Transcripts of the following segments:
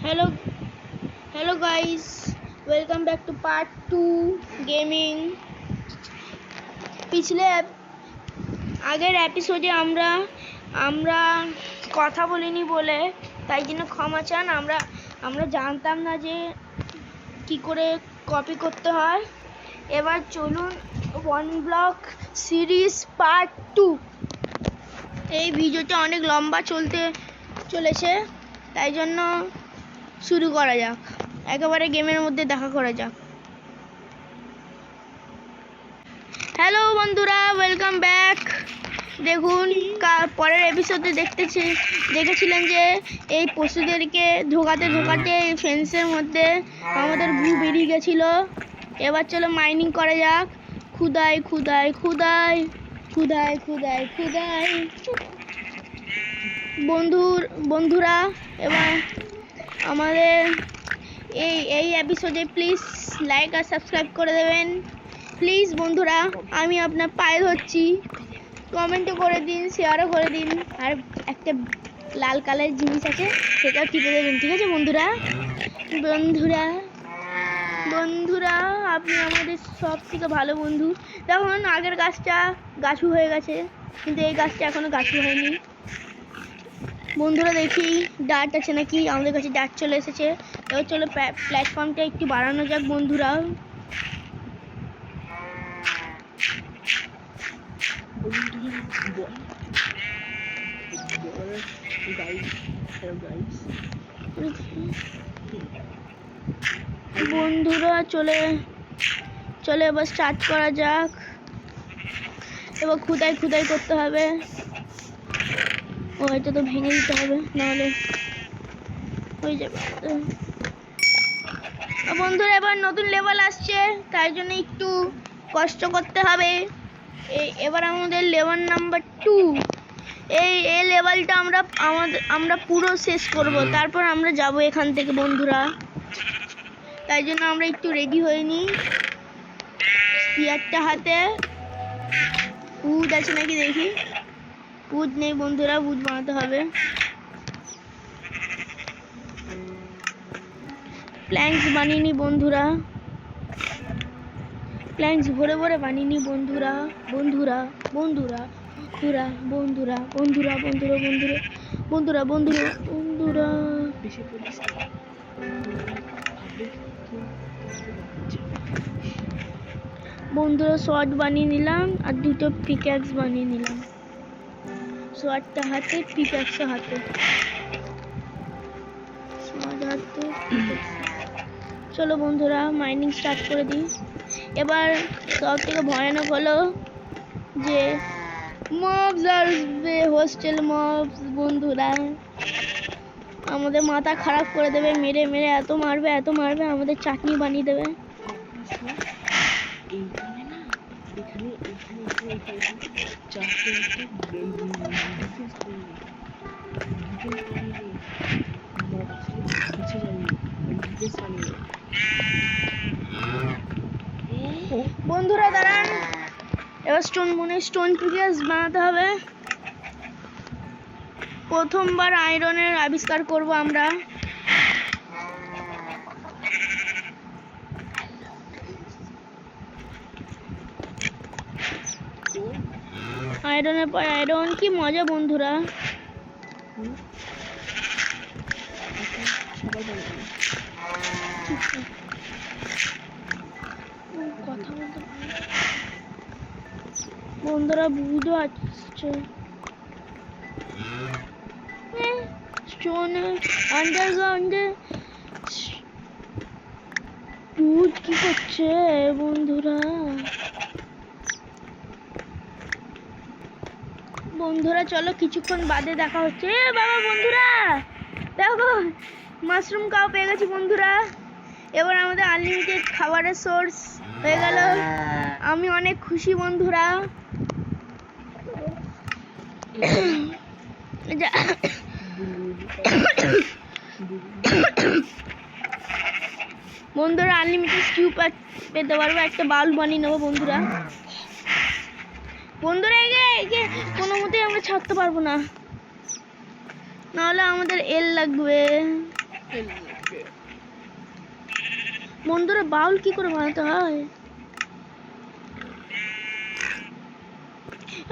hello hello guys, welcome back to part 2 gaming। পিছলে আগের এপিসোডে আমরা কথা বলিনি বলে তাই জন্য ক্ষমা চান। আমরা জানতাম না যে কি করে কপি করতে হয়। এবার চলুন ওয়ান ব্লক সিরিজ পার্ট 2। এই ভিডিওটা অনেক লম্বা চলেছে, তাই জন্য শুরু করা যাক, একেবারে গেমের মধ্যে দেখা করা যাক। হ্যালো বন্ধুরা, ওয়েলকাম ব্যাক। দেখুন পরের এপিসোডে দেখেছিলেন যে এই পশুদেরকে ঢোকাতে ফেন্সের মধ্যে আমাদের গ্রু বেরিয়ে গেছিল। এবার চলো মাইনিং করা যাক। খুদাই খুদাই খুদাই খুদাই খুদাই খুদাই বন্ধুরা, এবার আমাদের এই এপিসোডে প্লিজ লাইক আর সাবস্ক্রাইব করে দেবেন প্লিজ বন্ধুরা। আমি আপনার পায়ে ধরছি, কমেন্টও করে দিন, শেয়ারও করে দিন, আর একটা লাল কালার জিনিস আছে সেটা টিপে দেবেন, ঠিক আছে বন্ধুরা? বন্ধুরা আপনি আমাদের সব থেকে ভালো বন্ধু। দেখুন আগের গাছটা গাছু হয়ে গেছে, কিন্তু এই গাছটা এখনো গাছু হয়নি। বন্ধুরা দেখি ডার্ট আছে নাকি। আমাদের কাছে ডার্ট চলে এসেছে। এবার চলো প্ল্যাটফর্মটা একটু বাড়ানো যাক বন্ধুরা। বন্ধুরা চলে এবার স্টার্ট করা যাক। এবার খুদাই করতে হবে। এটা তো ভেঙে দিতে হবে, নাহলে হয়ে যাবে। বন্ধুরা এবার নতুন লেভেল আসছে, তাই জন্য একটু কষ্ট করতে হবে। এবার আমাদের লেভেল নাম্বার 2। এই লেভেলটা আমরা পুরো শেষ করব, তারপর আমরা যাব এখান থেকে বন্ধুরা। তাই জন্য আমরা একটু রেডি হয়ে নিই। স্পিয়ারটা হাতে। উড আছে নাকি দেখি। উড নেই বন্ধুরা, উড বানাতে হবে। প্ল্যাঙ্কস বানিয়ে নি বন্ধুরা, প্ল্যাঙ্কস ভরে বানিয়ে নি বন্ধুরা। বন্ধুরা বন্ধুরা বন্ধুরা বন্ধুরা বন্ধুরা বন্ধুরা বন্ধুরা বন্ধুরা বন্ধুরা বন্ধুরা শর্ট বানিয়ে নিলাম আর দুটো পিক্যাক্স বানিয়ে নিলাম। শর্টটা হাতে, পিক্যাক্স হাতে। চলো বন্ধুরা মাইনিং স্টার্ট করে দিই। এবার সব থেকে ভয়ানক হলো যে মবস আসবে, হোস্টেল মবস বন্ধুরা। আমাদের মাথা খারাপ করে দেবে, মেরে এত মারবে আমাদের চাটনি বানিয়ে দেবে। বন্ধুরা দাঁড়ান, এবার স্টোন পিকেস বানাতে হবে। প্রথমবার আয়রনের আবিষ্কার করব আমরা। আয়রনের পর আয়রন, কি মজা বন্ধুরা। বন্ধুরা বুঝতে পারছে স্টোন আন্ডারগ্রাউন্ডে বুঝ কি করছে বন্ধুরা চলো কিছুক্ষণ বাদে দেখা হচ্ছে। বাবা বন্ধুরা দেখো মাশরুম কাউ পেয়ে গেছি বন্ধুরা। এবার আমাদের আনলিমিটেড খাবারের সোর্স হয়ে গেল। আমি অনেক খুশি বন্ধুরা। বন্ধুরা আনলিমিটেড স্টিউ পেতে পারবো। একটা বাল্ব বানিয়ে নেবো বন্ধুরা। একে কোনো মতেই আমরা ছাড়তে পারবো না, নাহলে আমাদের এল লাগবে। বন্ধুরা বাউল কি করে বানাতে হয়?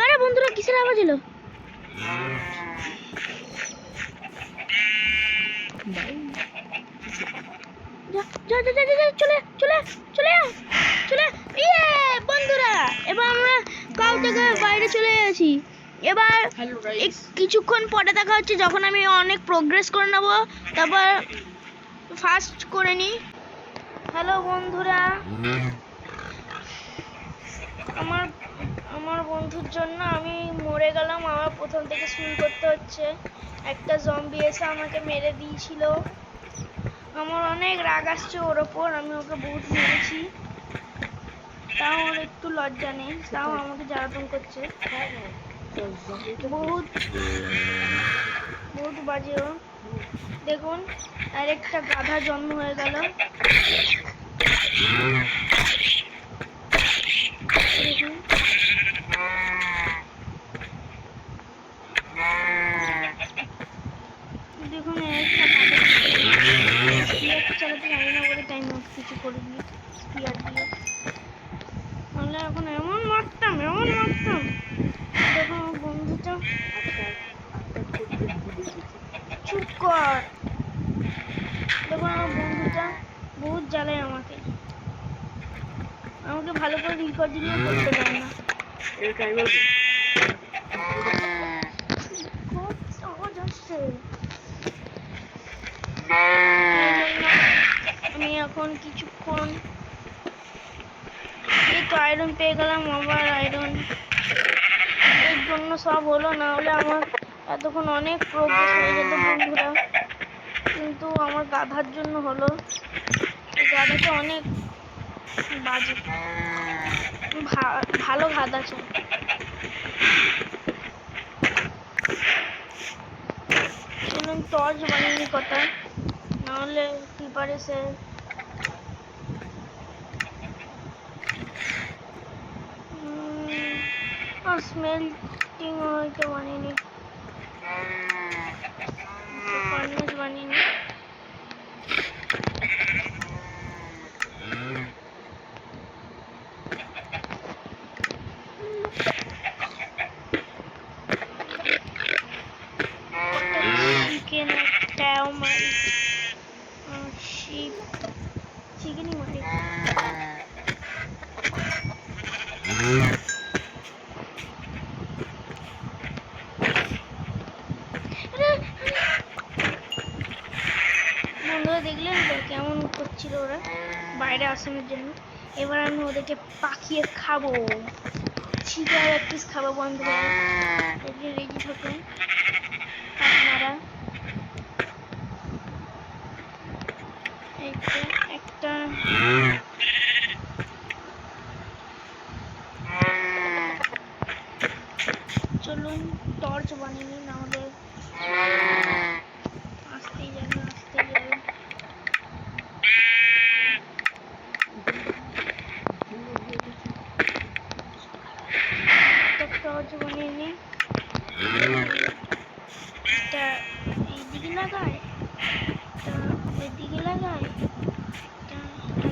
আরে বন্ধুরা কিসের আওয়াজ এলো? চলে বন্ধুরা, এবার আমরা কাউ থেকে বাইরে চলে গেছি। এবার কিছুক্ষণ পরে দেখা হচ্ছে যখন আমি অনেক প্রোগ্রেস করে নেব। তারপর ফাস্ট করে নি। হ্যালো বন্ধুরা, আমার বন্ধুর জন্য আমি মরে গেলাম। আমার প্রথম থেকে শুরু করতে হচ্ছে। একটা জম্বি এসে আমাকে মেরে দিয়েছিল। আমার অনেক রাগ আসছে ওর ওপর, আমি ওকে বহুত মেরেছি, তাও ওর একটু লজ্জা নেই, তাও আমাকে জ্বালাতন করছে। বহুত বাজে ও। দেখুন আর একটা গাধা জন্ম হয়ে গেল। দেখুন একটা চালাতে জানি না বলে টাইম কিছু করে দিয়ে স্পিয়ার দিয়ে, নাহলে এখন এমন মারতাম। দেখুন আমার বন্ধুটা, চুপ কর। দেখুন আমার বন্ধুটা বহুত জ্বালায় আমাকে ভালো করে রেকর্ডিংও করতে দেয় না। আমি এখন কিছুক্ষণ এই তো আয়রন পেয়ে গেলাম। আবার আয়রন এর জন্য সব হলো, না হলে আমার এতক্ষণ অনেক প্রোগ্রেস হয়ে যেত বন্ধুরা, কিন্তু আমার গাধার জন্য হলো। গাধাটা অনেক বাজে, ভালো গাধা চাই। চলুন টর্চ বানিয়ে কথা, নাহলে প্রিপারেশে স্মেল্টিং হয়তো বানিয়ে বানিয়ে চিকেন একটাও মারি, চিকেনই মারি। বন্ধুরা দেখলেন তো কেমন করছিল ওরা বাইরে আসানোর জন্য। এবার আমি ওদেরকে পাকিয়ে খাবো, চিকেন এক পিস খাবো বন্ধুরা। রেডি থাকুন আপনারা। একটা চলুন টর্চ বানিয়ে নিন, নাহলে আসতেই যাবে। টর্চ বানিয়ে নিন, এটা এইদিকে লাগায়, এটা ওইদিকে লাগায়,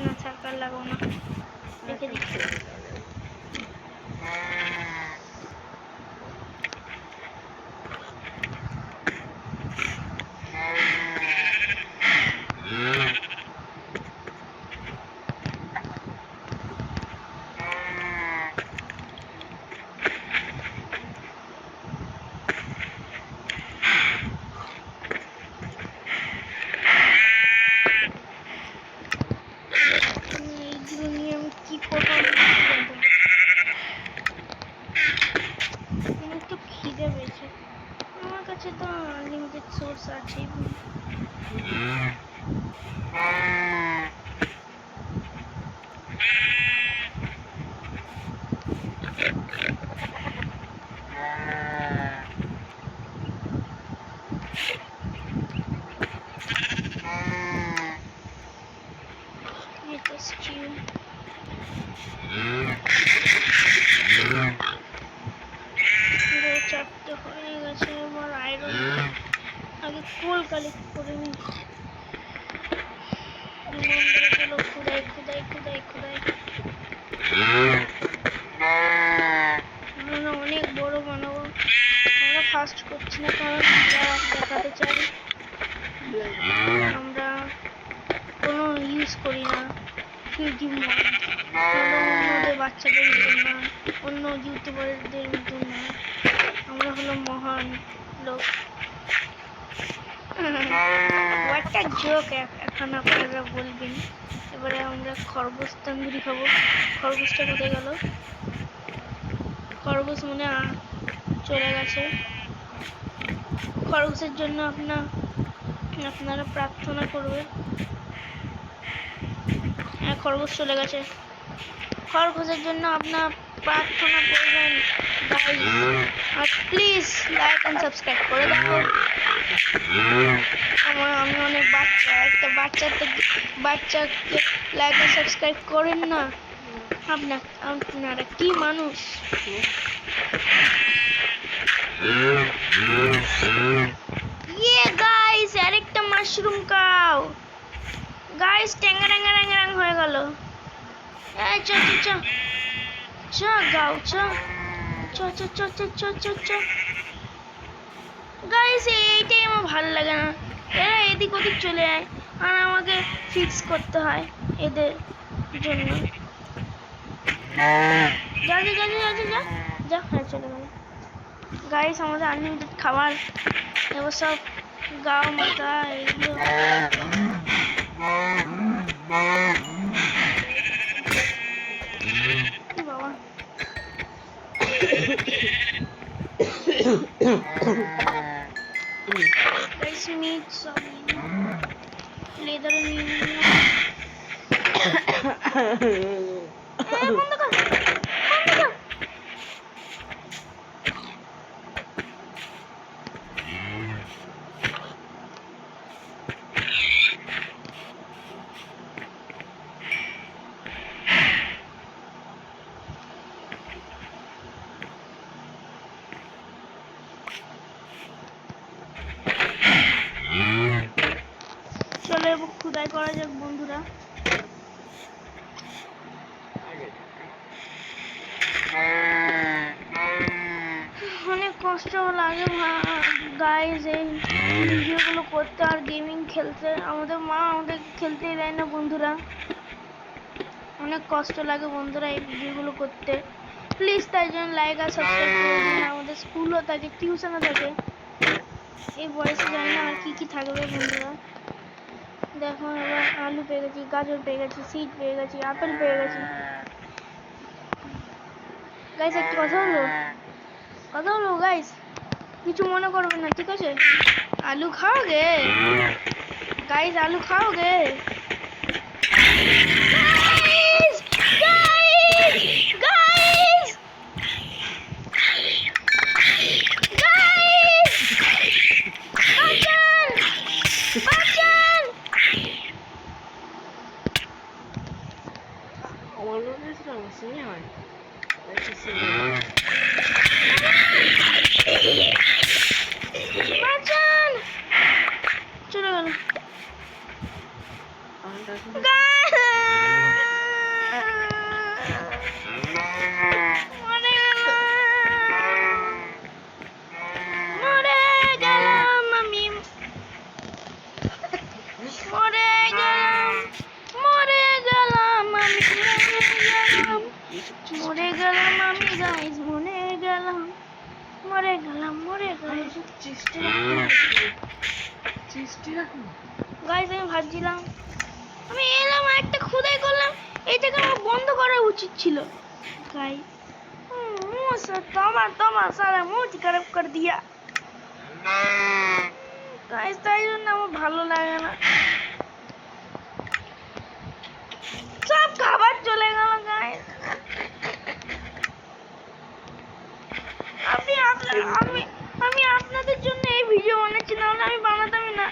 না সার্কাল লাগাও না, রেখে দিচ্ছি। আমার কাছে তো আনলিমিটেড সোর্স আছে। চারটে হয়ে গেছে, এবার আয়রন আগে কোল কালেক্ট করে নি। চলো ঘুরে আপনাকে আমরা দেখাতে চাই আমরা কোনো ইউজ করি না ক্রিয়েটিভ মড, অন্যদের বাচ্চাদের মতন না, অন্য ইউটিউবারদের মতন না। আমরা হলো মহান লোক। একটা জোক এখন আপনারা বলবেন। এবারে আমরা খরগোশ তন্দুরি খাবো। খরগোশটা কোথায় গেল? খরগোশ মনে চলে গেছে। খরগোশের জন্য আপনারা প্রার্থনা করবেন। হ্যাঁ, খরগোশ চলে গেছে। খরগোশের জন্য আপনার প্রার্থনা করবেন গাইস, আর প্লিজ লাইক এন্ড সাবস্ক্রাইব করে দাও। আমি অনেক একটা বাচ্চাকে লাইক এন্ড সাবস্ক্রাইব করেন না? আপনারা কি মানুষ? ইয়ে গাইস, আরেকটা মাশরুম কাও গাইস, ট্যাঙ্গারাং হয়ে গেল। এই চ গাও চ গাইস, এইটাই আমার ভালো লাগে না। এরা এদিক ওদিক চলে যায় আর আমাকে ফিক্স করতে হয় এদের জন্য। যা হ্যাঁ, চলে গেল। গাইস, আমাদের আনলিমিটেড খাবার, এবার সব গাও মাথা এগুলো। বাবা guys, meat সব লেদার নিয়ে বন্ধ কর। চলো এবার খুদাই করা যাক বন্ধুরা। অনেক কষ্ট লাগে গাইজ এই ভিডিওগুলো করতে আর গেমিং খেলতে। আমাদের মা আমাদেরকে খেলতেই দেয় না বন্ধুরা। অনেক কষ্ট লাগে বন্ধুরা এই ভিডিওগুলো করতে। প্লিজ তাই জন্য লাইক আর সাবস্ক্রাইব করে দিন। আমাদের স্কুলও থাকে, টিউশনও থাকে। এই বয়সে জানি না আর কি থাকবে বন্ধুরা। দেখো এবার আলু পেয়ে গেছি, গাজর পেয়ে গেছি, সিড পেয়ে গেছি, আপেল পেয়ে গেছি। গাইস, একটা কথা হলো গাইস, কিছু মনে করবে না, ঠিক আছে? আলু খাওগে গাইস? আলু খাওগে চলে গেল। গাইস, আমি ভাবছিলাম, আমি এলাম একটা খুদাই করলাম, এইটাকে আমার বন্ধ করা উচিত ছিল গাইস। তোমার সারা মুড খারাপ করে দিয়া গাইস, তাই জন্য আমার ভালো লাগে না। সব খাবার চলে গেল গাইস। আমি আপনাদের জন্য এই ভিডিও বানাচ্ছি, নাহলে আমি বানাতামই না।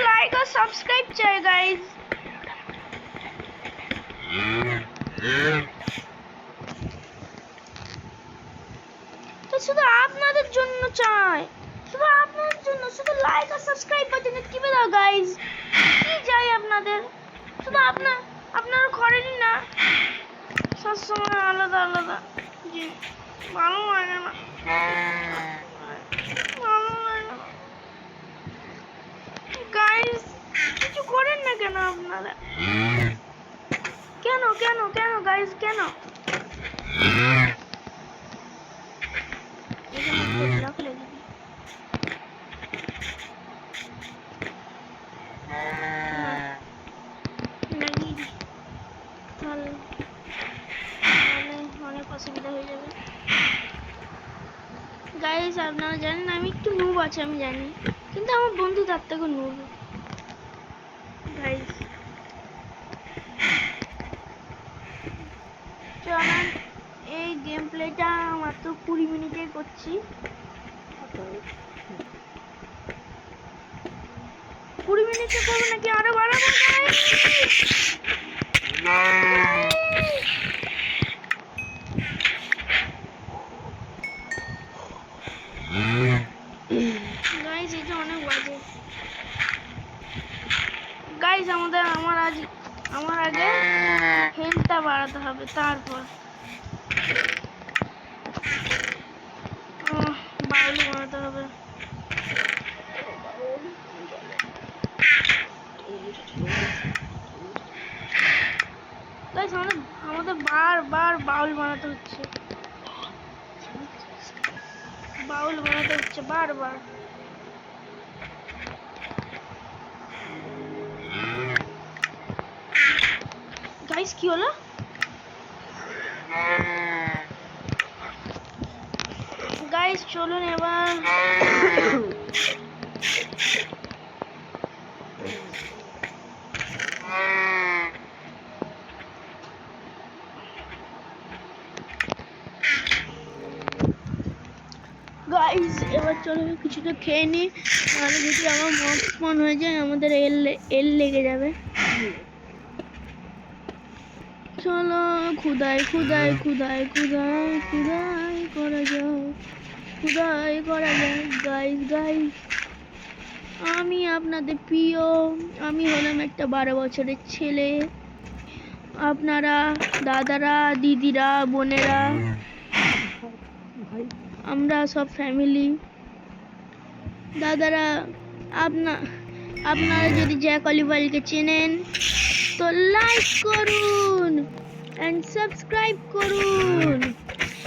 লাইক আর সাবস্ক্রাইব চাই গাইস। তো শুধু আপনাদের জন্য চাই, শুধু লাইক আর সাবস্ক্রাইব বাটনে টিপে দাও গাইস। কি চাই আপনাদের? শুধু আপনারা করেনই না, সবসময় আলাদা জি ভালো লাগে না। গাইস কিছু করেন না কেন আপনারা? কেন কেন কেন গাইস কেন? এখানে রাখলে দিবি। লাগিয়ে দি, তাহলে অনেক অসুবিধা হয়ে যাবে। গাইস আপনারা জানেন আমি একটু নুব আছে, আমি জানি, কিন্তু আমার বন্ধু তার থেকে নুব। গাইস চলেন এই গেম প্লেটা মাত্র 20 মিনিটে করছি। 20 মিনিটে করবো নাকি আরো বাড়াবো? গাইস এটা অনেক বাজে। গাইস আমার আগে হেলথটা বাড়াতে হবে, তারপর বাউল বানাতে হবে। গাইস আমাদের বারবার বাউল বানাতে হচ্ছে, বারবার। গাইস কি হলো? গাইস চলুন এবার গাইস এবার চলো কিছুটা খেয়ে নি, নাহলে যদি আমার মন হয়ে যায় আমাদের এল লেগে যাবে। চলো খুদাই খুদাই খুদাই খুদাই খুদাই করা যাও, খুদাই করা যায়। গাইস গাইস আমি আপনাদের প্রিয়, আমি হলাম একটা 12 বছরের ছেলে। আপনারা দাদারা, দিদিরা, বোনেরা, আমরা সব ফ্যামিলি। দাদারা আপনারা যদি জ্যাক অলিভারকে চেনেন তো লাইক করুন এন্ড সাবস্ক্রাইব করুন,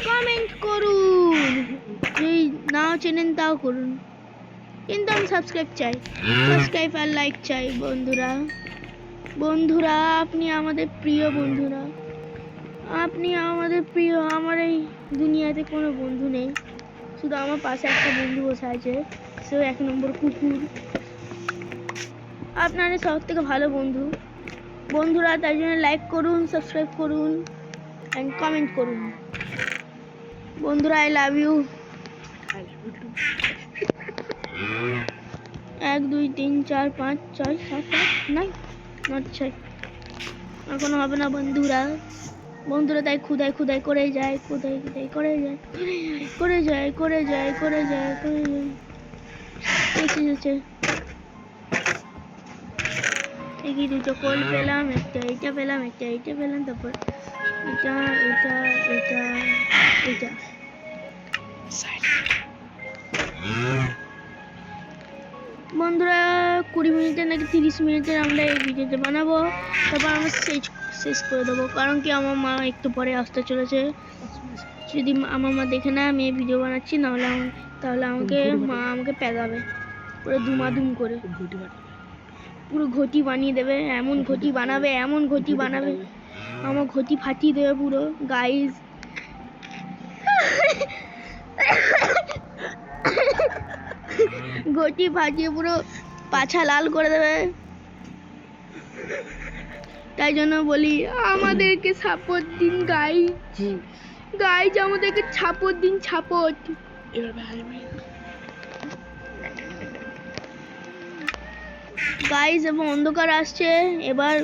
কমেন্ট করুন, যদি নাও চেনেন তাও করুন, কিন্তু আমি সাবস্ক্রাইব চাই, সাবস্ক্রাইব আর লাইক চাই। বন্ধুরা আপনি আমাদের প্রিয়, বন্ধুরা আপনি আমাদের প্রিয়। আমার এই দুনিয়াতে কোনো বন্ধু নেই, শুধু আমার পাশে একটা বন্ধু বসে আছে, সেও 1 নম্বর কুকুর। আপনারা সব থেকে ভালো বন্ধুরা, তাই জন্য লাইক করুন, সাবস্ক্রাইব করুন এন্ড কমেন্ট করুন। বন্ধুরা আই লাভ ইউ। 1 2 3 4 5 6 7 8 9 not 6 এখনো হবে না বন্ধুরা। তাই খুদাই খুদাই করে যায়, এই দুটো কোল পেলাম, একটা এইটা পেলাম, তারপর এটা বন্ধুরা 20 মিনিটের নাকি 30 মিনিটের আমরা এই ভিডিওটা বানাবো, তারপর আমরা শেষ করে দেবো, কারণ কি আমার মা একটু পরে আসতে চলেছে। যদি আমার মা দেখে না আমি এই ভিডিও বানাচ্ছি, তাহলে আমাকে পেদাবে পুরো দুমাদুম করে, পুরো ঘটি বানিয়ে দেবে, এমন ঘটি বানাবে আমার ঘটি ফাটিয়ে দেবে পুরো। গাইস ঘটি ফাটিয়ে পুরো পাছা লাল করে দেবে। তাই জন্য বলি আমাদেরকে সাপোর্ট দিন গাইজ, আমাদেরকে সাপোর্ট দিন। গাইজ এবং অন্ধকার আসছে, এবার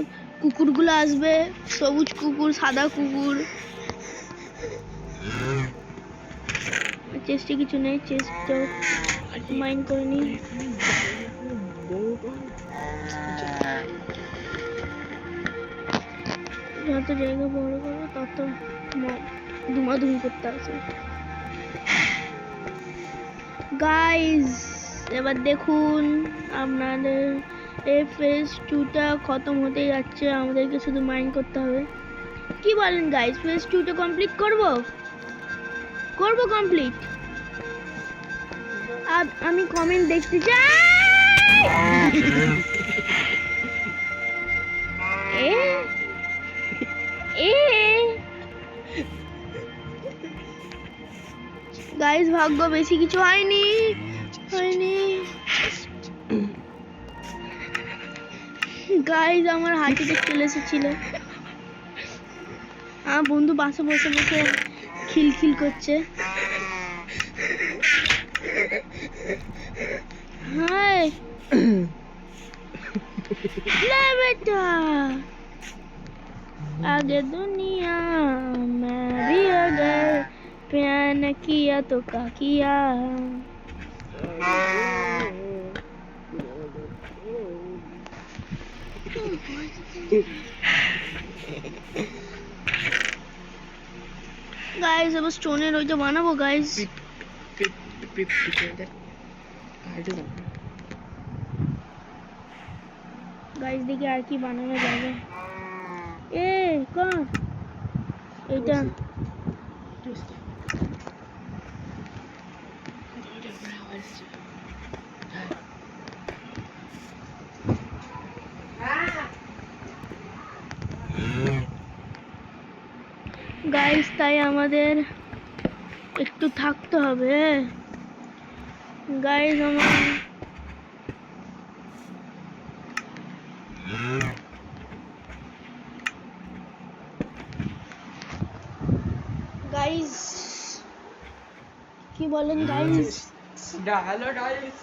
কুকুরগুলো আসবে, সবুজ কুকুর, সাদা কুকুর। চেষ্টা কিছু নেই, চেষ্টা মাইন্ড করে নি। যত জায়গা বড় করবো তত ধুমাধুম করতে আসে। গাইজ এবার দেখুন আপনাদের এই ফেজ 2টা খতম হতে যাচ্ছে, আমাদেরকে শুধু মাইন করতে হবে। কি বলেন গাইস, ফেজ 2টা কমপ্লিট করব কমপ্লিট? আমি কমেন্ট দেখতে চাই। এ এ গাইস ভাগ্য বেশি কিছু হয়নি। গাইস আমার হাঁটুতে চলে এসেছিল। আমার বন্ধু বাসে বসে বসে খিলখিল করছে। হাই ले बेटा आगे दुनिया मैं भी अगर प्यार न किया तो क्या किया। गाइस अब स्टोनेर ওইটা বানাবো गाइस। गाइस देखिए আর কি বানানো যাবে। এ কোন এটা গাইস তাই আমাদের একটু থাকতে হবে গাইস। আমার গাইস কি বলেন গাইস? Hello guys.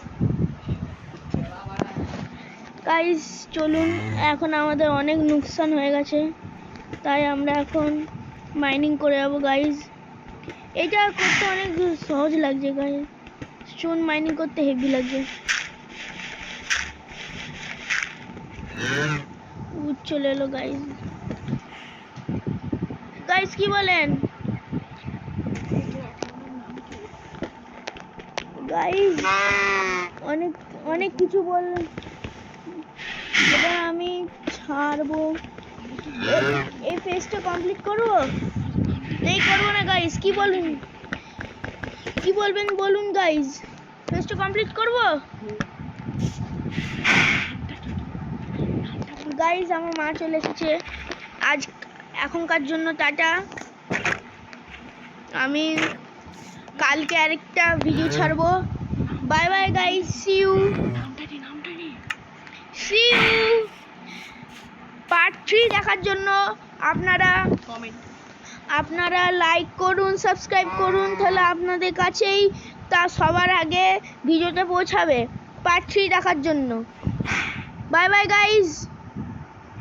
গাইস চলুন, এখন আমাদের অনেক নুকসান হয়ে গেছে, তাই আমরা এখন মাইনিং করে যাবো গাইস। এটা করতে অনেক সহজ লাগছে গাইস, স্টোন মাইনিং করতে হেভি লাগছে। চলে এলো গাইস। গাইস কি বলেন গাইস? অনেক অনেক কিছু বললেন, এবার আমি ছাড়বো। এই ফেজটা কমপ্লিট করবো এই করবো না গাইস? কি বলুন, কি বলবেন বলুন গাইস? ফেজটা কমপ্লিট করবো গাইস? আমার মা চলে এসেছে। আজ এখনকার জন্য টাটা। আমি কালকে আরেকটা ভিডিও ছাড়বো। Bye bye guys, see you. Part 3 দেখার জন্য আপনারা লাইক করুন, সাবস্ক্রাইব করুন, তাহলে আপনাদের কাছেই তা সবার আগে ভিডিওটা পৌঁছাবে পার্ট 3 দেখার জন্য। By bye guys.